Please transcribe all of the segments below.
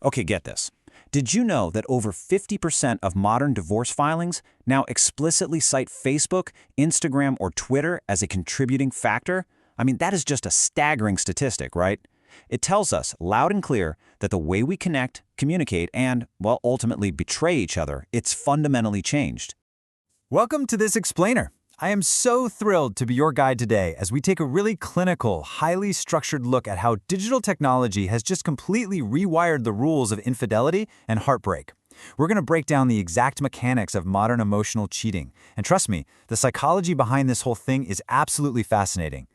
Okay, get this. Did you know that over 50% of modern divorce filings now explicitly cite Facebook, Instagram, or Twitter as a contributing factor? I mean, that is just a staggering statistic, right? It tells us loud and clear that the way we connect, communicate, and, well, ultimately betray each other, it's fundamentally changed. Welcome to this explainer. I am so thrilled to be your guide today as we take a really clinical, highly structured look at how digital technology has just completely rewired the rules of infidelity and heartbreak. We're going to break down the exact mechanics of modern emotional cheating. And trust me, the psychology behind this whole thing is absolutely fascinating.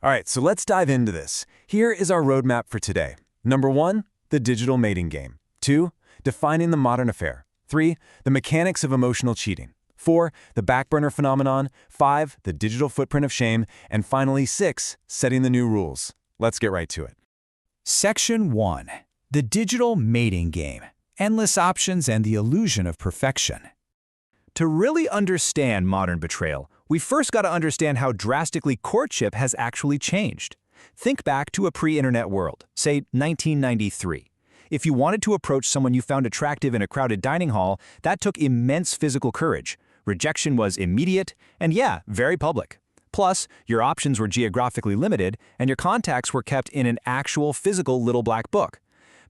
All right, so let's dive into this. Here is our roadmap for today. Number 1, the digital mating game. 2, defining the modern affair. 3, the mechanics of emotional cheating. 4, the backburner phenomenon. 5, the digital footprint of shame. And finally, 6, setting the new rules. Let's get right to it. Section 1. The digital mating game. Endless options and the illusion of perfection. To really understand modern betrayal, we first got to understand how drastically courtship has actually changed. Think back to a pre-internet world, say 1993. If you wanted to approach someone you found attractive in a crowded dining hall, that took immense physical courage. Rejection was immediate and, yeah, very public. Plus, your options were geographically limited and your contacts were kept in an actual physical little black book.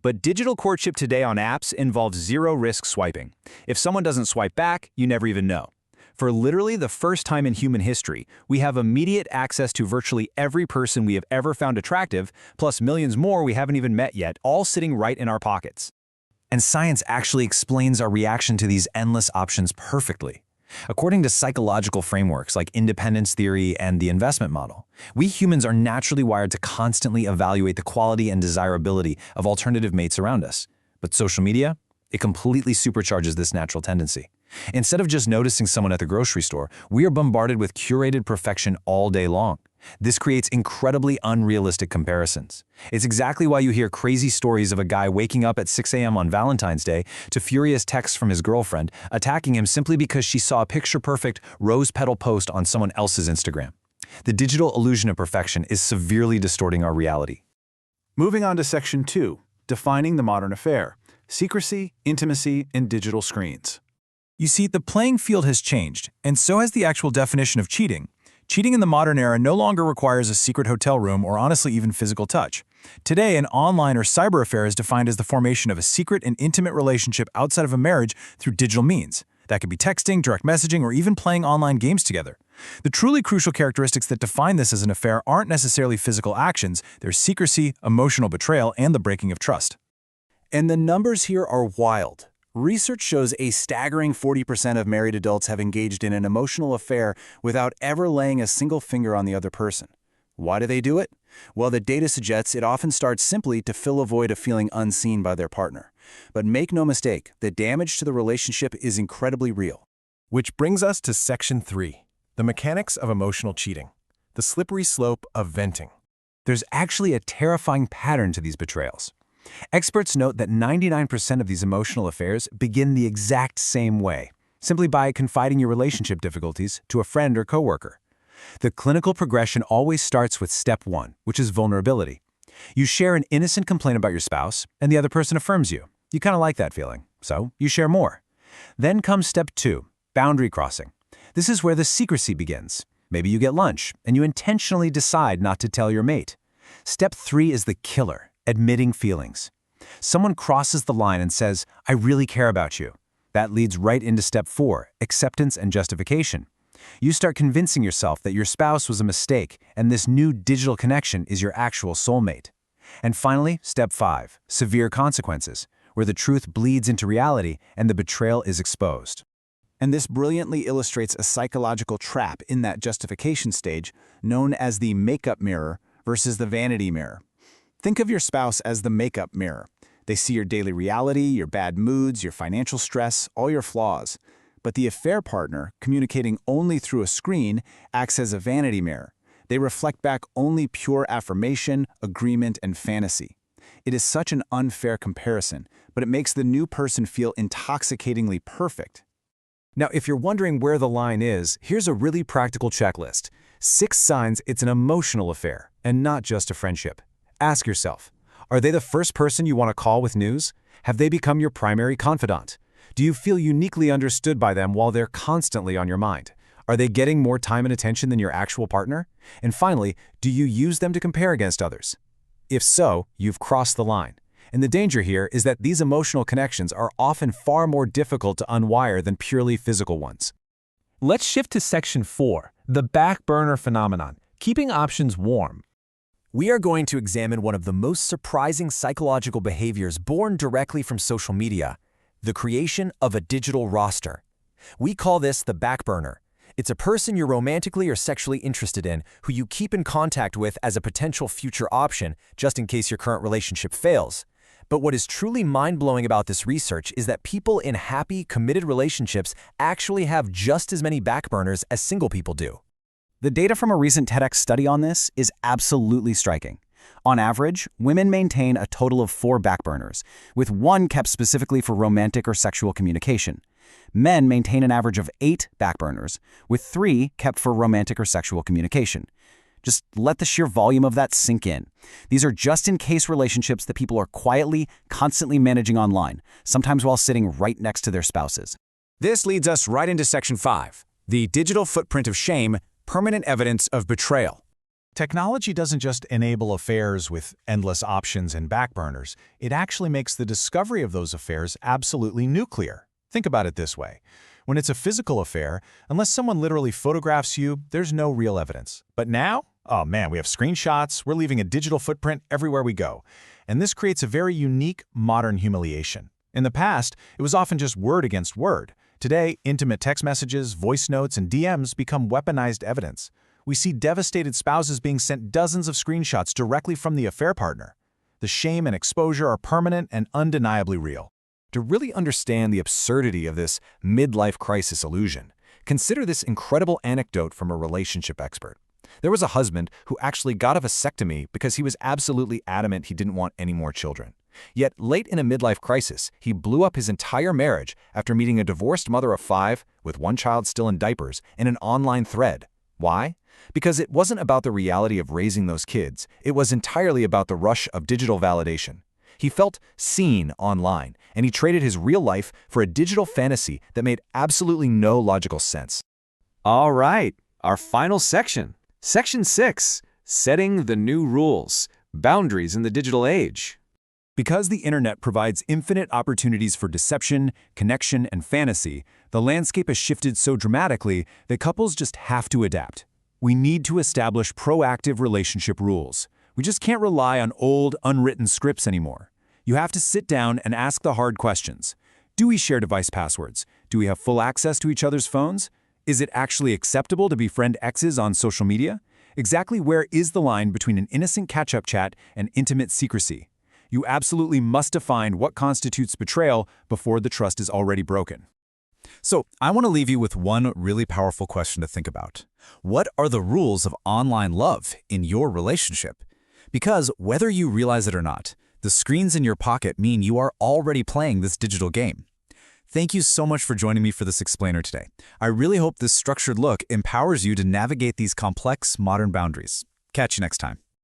But digital courtship today on apps involves zero-risk swiping. If someone doesn't swipe back, you never even know. For literally the first time in human history, we have immediate access to virtually every person we have ever found attractive, plus millions more we haven't even met yet, all sitting right in our pockets. And science actually explains our reaction to these endless options perfectly. According to psychological frameworks like independence theory and the investment model, we humans are naturally wired to constantly evaluate the quality and desirability of alternative mates around us. But social media? It completely supercharges this natural tendency. Instead of just noticing someone at the grocery store, we are bombarded with curated perfection all day long. This creates incredibly unrealistic comparisons. It's exactly why you hear crazy stories of a guy waking up at 6 a.m. on Valentine's Day to furious texts from his girlfriend, attacking him simply because she saw a picture-perfect rose petal post on someone else's Instagram. The digital illusion of perfection is severely distorting our reality. Moving on to Section 2, defining the modern affair, secrecy, intimacy, and digital screens. You see, the playing field has changed, and so has the actual definition of cheating. Cheating in the modern era no longer requires a secret hotel room or honestly even physical touch. Today, an online or cyber affair is defined as the formation of a secret and intimate relationship outside of a marriage through digital means. That could be texting, direct messaging, or even playing online games together. The truly crucial characteristics that define this as an affair aren't necessarily physical actions, they're secrecy, emotional betrayal, and the breaking of trust. And the numbers here are wild. Research shows a staggering 40% of married adults have engaged in an emotional affair without ever laying a single finger on the other person. Why do they do it? Well, the data suggests it often starts simply to fill a void of feeling unseen by their partner. But make no mistake, the damage to the relationship is incredibly real. Which brings us to Section 3, the mechanics of emotional cheating, the slippery slope of venting. There's actually a terrifying pattern to these betrayals. Experts note that 99% of these emotional affairs begin the exact same way, simply by confiding your relationship difficulties to a friend or coworker. The clinical progression always starts with step 1, which is vulnerability. You share an innocent complaint about your spouse, and the other person affirms you. You kind of like that feeling, so you share more. Then comes step 2, boundary crossing. This is where the secrecy begins. Maybe you get lunch, and you intentionally decide not to tell your mate. Step 3 is the killer. Admitting feelings. Someone crosses the line and says, "I really care about you." That leads right into step 4, acceptance and justification. You start convincing yourself that your spouse was a mistake and this new digital connection is your actual soulmate. And finally, step 5, severe consequences, where the truth bleeds into reality and the betrayal is exposed. And this brilliantly illustrates a psychological trap in that justification stage known as the makeup mirror versus the vanity mirror. Think of your spouse as the makeup mirror. They see your daily reality, your bad moods, your financial stress, all your flaws. But the affair partner, communicating only through a screen, acts as a vanity mirror. They reflect back only pure affirmation, agreement, and fantasy. It is such an unfair comparison, but it makes the new person feel intoxicatingly perfect. Now, if you're wondering where the line is, here's a really practical checklist. 6 signs it's an emotional affair, and not just a friendship. Ask yourself, are they the first person you want to call with news? Have they become your primary confidant? Do you feel uniquely understood by them while they're constantly on your mind? Are they getting more time and attention than your actual partner? And finally, do you use them to compare against others? If so, you've crossed the line. And the danger here is that these emotional connections are often far more difficult to unwire than purely physical ones. Let's shift to Section 4, the back burner phenomenon, keeping options warm. We are going to examine one of the most surprising psychological behaviors born directly from social media, the creation of a digital roster. We call this the back burner. It's a person you're romantically or sexually interested in who you keep in contact with as a potential future option just in case your current relationship fails. But what is truly mind-blowing about this research is that people in happy, committed relationships actually have just as many back burners as single people do. The data from a recent TEDx study on this is absolutely striking. On average, women maintain a total of 4 back burners, with 1 kept specifically for romantic or sexual communication. Men maintain an average of 8 back burners, with 3 kept for romantic or sexual communication. Just let the sheer volume of that sink in. These are just-in-case relationships that people are quietly, constantly managing online, sometimes while sitting right next to their spouses. This leads us right into Section 5, the digital footprint of shame, permanent evidence of betrayal. Technology doesn't just enable affairs with endless options and backburners, it actually makes the discovery of those affairs absolutely nuclear. Think about it this way. When it's a physical affair, unless someone literally photographs you, there's no real evidence. But now, oh man, we have screenshots, we're leaving a digital footprint everywhere we go. And this creates a very unique, modern humiliation. In the past, it was often just word against word. Today, intimate text messages, voice notes, and DMs become weaponized evidence. We see devastated spouses being sent dozens of screenshots directly from the affair partner. The shame and exposure are permanent and undeniably real. To really understand the absurdity of this midlife crisis illusion, consider this incredible anecdote from a relationship expert. There was a husband who actually got a vasectomy because he was absolutely adamant he didn't want any more children. Yet, late in a midlife crisis, he blew up his entire marriage after meeting a divorced mother of 5, with 1 child still in diapers, in an online thread. Why? Because it wasn't about the reality of raising those kids, it was entirely about the rush of digital validation. He felt seen online, and he traded his real life for a digital fantasy that made absolutely no logical sense. All right, our final section. Section 6, setting the new rules, boundaries in the digital age. Because the internet provides infinite opportunities for deception, connection, and fantasy, the landscape has shifted so dramatically that couples just have to adapt. We need to establish proactive relationship rules. We just can't rely on old, unwritten scripts anymore. You have to sit down and ask the hard questions. Do we share device passwords? Do we have full access to each other's phones? Is it actually acceptable to befriend exes on social media? Exactly where is the line between an innocent catch-up chat and intimate secrecy? You absolutely must define what constitutes betrayal before the trust is already broken. So, I want to leave you with one really powerful question to think about. What are the rules of online love in your relationship? Because whether you realize it or not, the screens in your pocket mean you are already playing this digital game. Thank you so much for joining me for this explainer today. I really hope this structured look empowers you to navigate these complex modern boundaries. Catch you next time.